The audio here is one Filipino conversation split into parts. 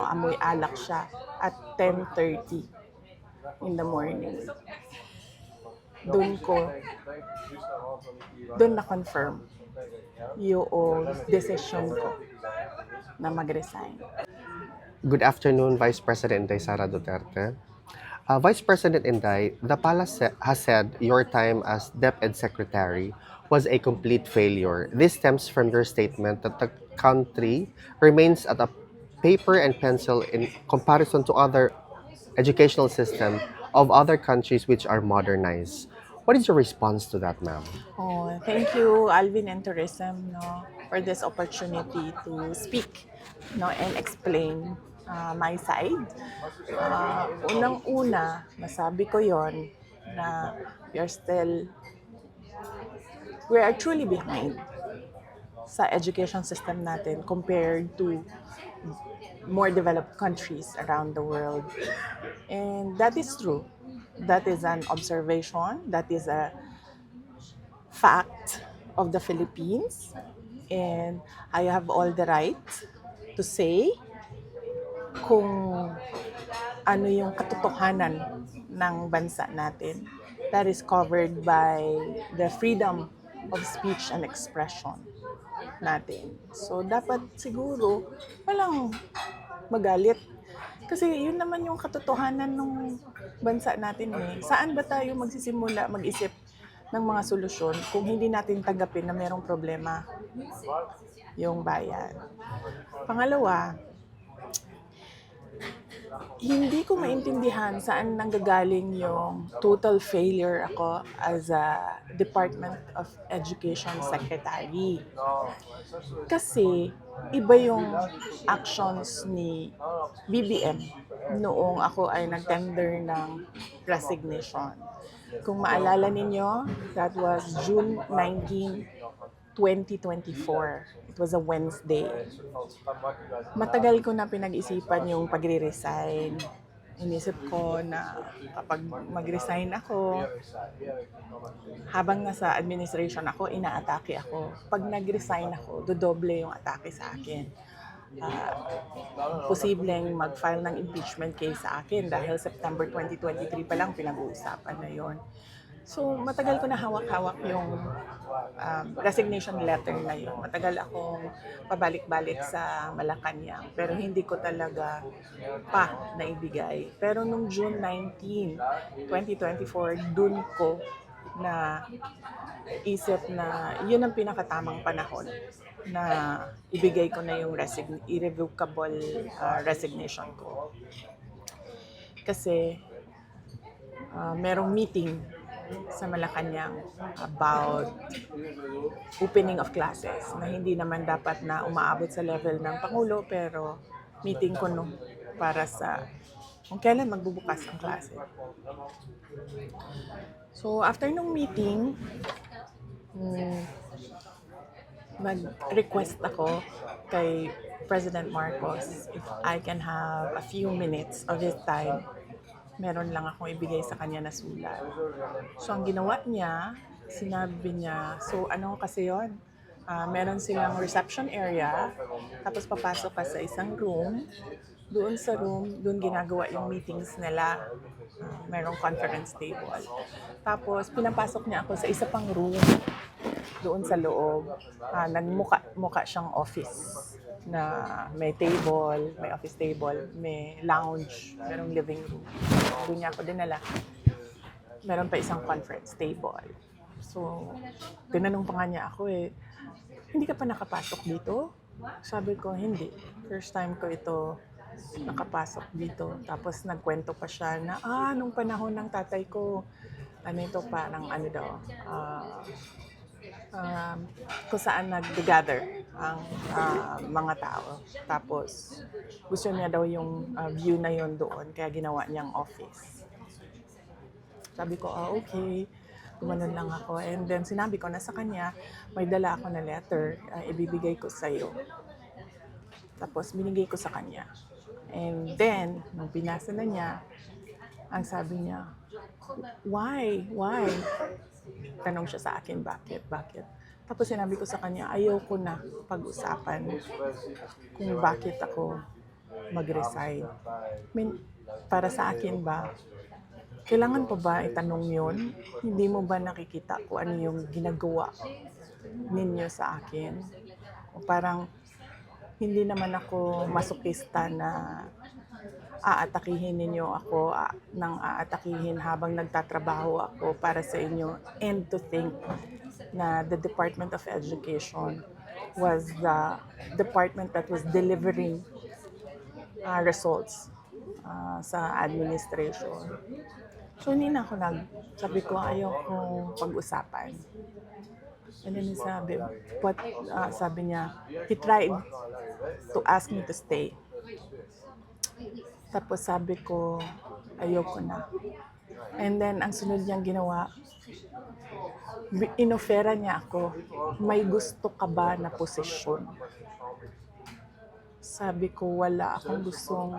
umaamoy alak siya at 10:30 in the morning. Doon na-confirm yung decision ko na mag-resign. Good afternoon, Vice President Inday Sara Duterte. Vice President Inday, the palace has said your time as DepEd Secretary was a complete failure. This stems from your statement that the country remains at a paper and pencil in comparison to other educational system of other countries which are modernized. What is your response to that, ma'am? Oh, thank you, Alvin and Tourism, for this opportunity to speak, and explain my side. Unang-una, masabi ko yon na we are still, we are truly behind sa education system natin compared to more developed countries around the world. And that is true. That is an observation. That is a fact of the Philippines. And I have all the right to say kung ano yung katotohanan ng bansa natin. That is covered by the freedom of speech and expression natin. So, dapat siguro walang magalit. Kasi yun naman yung katotohanan ng bansa natin eh. Saan ba tayo magsisimula mag-isip ng mga solusyon kung hindi natin tanggapin na mayroong problema yung bayan? Pangalawa, hindi ko maintindihan saan nanggagaling yung total failure ako as a Department of Education Secretary. Kasi iba yung actions ni BBM noong ako ay nag-tender ng resignation. Kung maalala ninyo, that was June 19, 2024. It was a Wednesday. Matagal ko na pinag-isipan yung pagre-resign. Inisip ko na kapag mag-resign ako, habang nasa administration ako, inaatake ako. Pag nag-resign ako, dodoble yung atake sa akin. Posibleng mag-file ng impeachment case sa akin dahil September 2023 pa lang pinag-uusapan na yon. So, matagal ko na hawak-hawak yung resignation letter na yun. Matagal akong pabalik-balik sa Malacanang, pero hindi ko talaga pa naibigay. Pero nung June 19, 2024, dun ko na isip na yun ang pinakatamang panahon na ibigay ko na yung irrevocable resignation ko. Kasi merong meeting sa Malacanang about opening of classes na hindi naman dapat na umaabot sa level ng Pangulo, pero meeting ko para sa kung kailan magbubukas ang klase. So after nung meeting, mag-request ako kay President Marcos if I can have a few minutes of his time. Meron lang akong ibigay sa kanya na sulat. So, ang ginawa niya, sinabi niya, so ano kasi yon? Meron silang reception area, tapos papasok ka sa isang room. Doon sa room, doon ginagawa yung meetings nila. Merong conference table. Tapos, pinapasok niya ako sa isa pang room doon sa loob. Nagmuka siyang office na may table, may office table, may lounge, merong living room. Doon niya ako dinala. Meron pa isang conference table. So, tinanong pa nga niya ako hindi ka pa nakapasok dito? Sabi ko, hindi. First time ko ito nakapasok dito. Tapos nagkwento pa siya na, nung panahon ng tatay ko, kung saan nag-gather ang mga tao. Tapos, gusto niya daw yung view na yon doon, kaya ginawa niyang office. Sabi ko, okay. Gumanon lang ako. And then, sinabi ko na sa kanya, may dala ako na letter, ibibigay ko sa'yo. Tapos, binigay ko sa kanya. And then, nung binasa na niya, ang sabi niya, why? Tanong siya sa akin, bakit? Tapos sinabi ko sa kanya, ayaw ko na pag-usapan kung bakit ako mag-resign. I mean, para sa akin ba, kailangan pa ba itanong yun? Hindi mo ba nakikita kung ano yung ginagawa ninyo sa akin? O parang hindi naman ako masokista na aatakihin ninyo ako ng aatakihin habang nagtatrabaho ako para sa inyo, and to think na the Department of Education was the department that was delivering results sa administration. So hindi na ako sabi ko ayaw kong pag-usapan. And then sabi niya, he tried to ask me to stay. Tapos sabi ko, ayoko na. And then ang sunod niyang ginawa, inofera niya ako, may gusto ka ba na posisyon? Sabi ko, wala akong gustong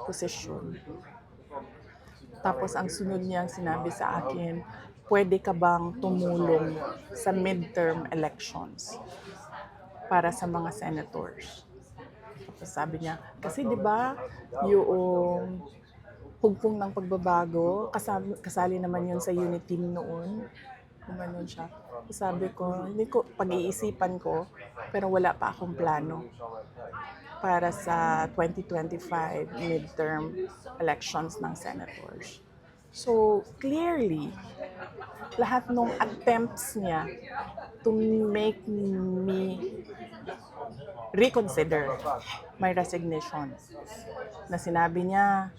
posisyon. Tapos ang sunod niyang sinabi sa akin, pwede ka bang tumulong sa midterm elections para sa mga senators? Tapos sabi niya, kasi di ba yung hugpong ng pagbabago, kasali naman yun sa unit team noon. Gumanon siya. Sabi ko, hindi ko, pag-iisipan ko, pero wala pa akong plano para sa 2025 midterm elections ng senators. So, clearly, lahat ng attempts niya to make me reconsider my resignation, na sinabi niya,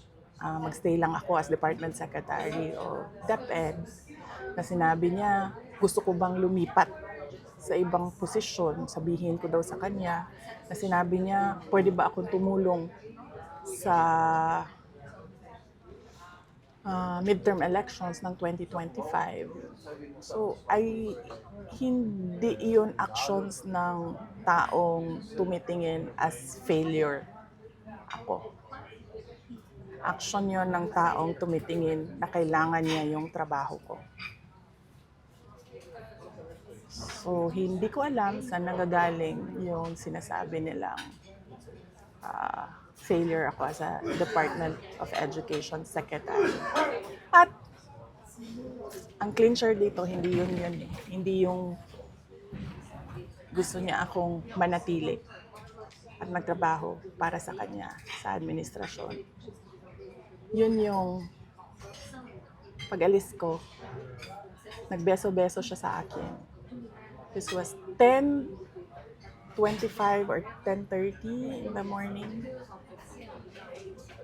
magstay lang ako as Department Secretary o DepEd, na sinabi niya, gusto ko bang lumipat sa ibang posisyon, sabihin ko daw sa kanya, na sinabi niya, pwede ba akong tumulong sa midterm elections ng 2025. So, hindi iyon actions ng taong tumitingin as failure ako. Action yon ng taong tumitingin na kailangan niya yung trabaho ko. So, hindi ko alam saan nanggagaling yung sinasabi nilang failure ako as a Department of Education Secretary. At ang clincher dito, hindi yun eh. Hindi yung gusto niya akong manatili at magtrabaho para sa kanya sa administrasyon. Yun yung pag-alis ko, nagbeso-beso siya sa akin. This was 10:25 or 10:30 in the morning.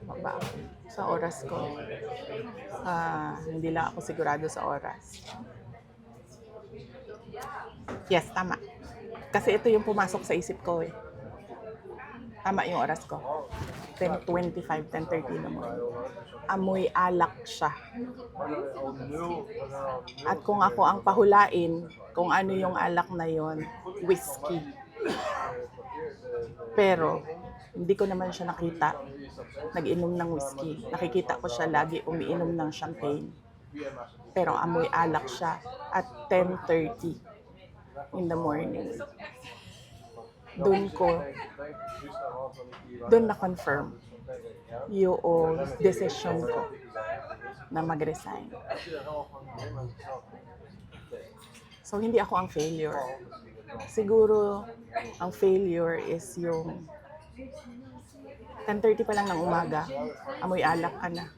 Baba sa oras ko. Hindi lang ako sigurado sa oras. Yes, tama. Kasi ito yung pumasok sa isip ko eh. Tama yung oras ko. 10:25, 10:30 in the morning. Amoy alak siya. At kung ako ang pahulain, kung ano yung alak na yon, whiskey. Pero, hindi ko naman siya nakita nag-inom ng whiskey. Nakikita ko siya lagi umiinom ng champagne. Pero amoy alak siya at 10:30 in the morning. Doon na-confirm yung decision ko na mag-resign. So, hindi ako ang failure. Siguro, ang failure is yung 10:30 pa lang ng umaga, amoy alak ka na.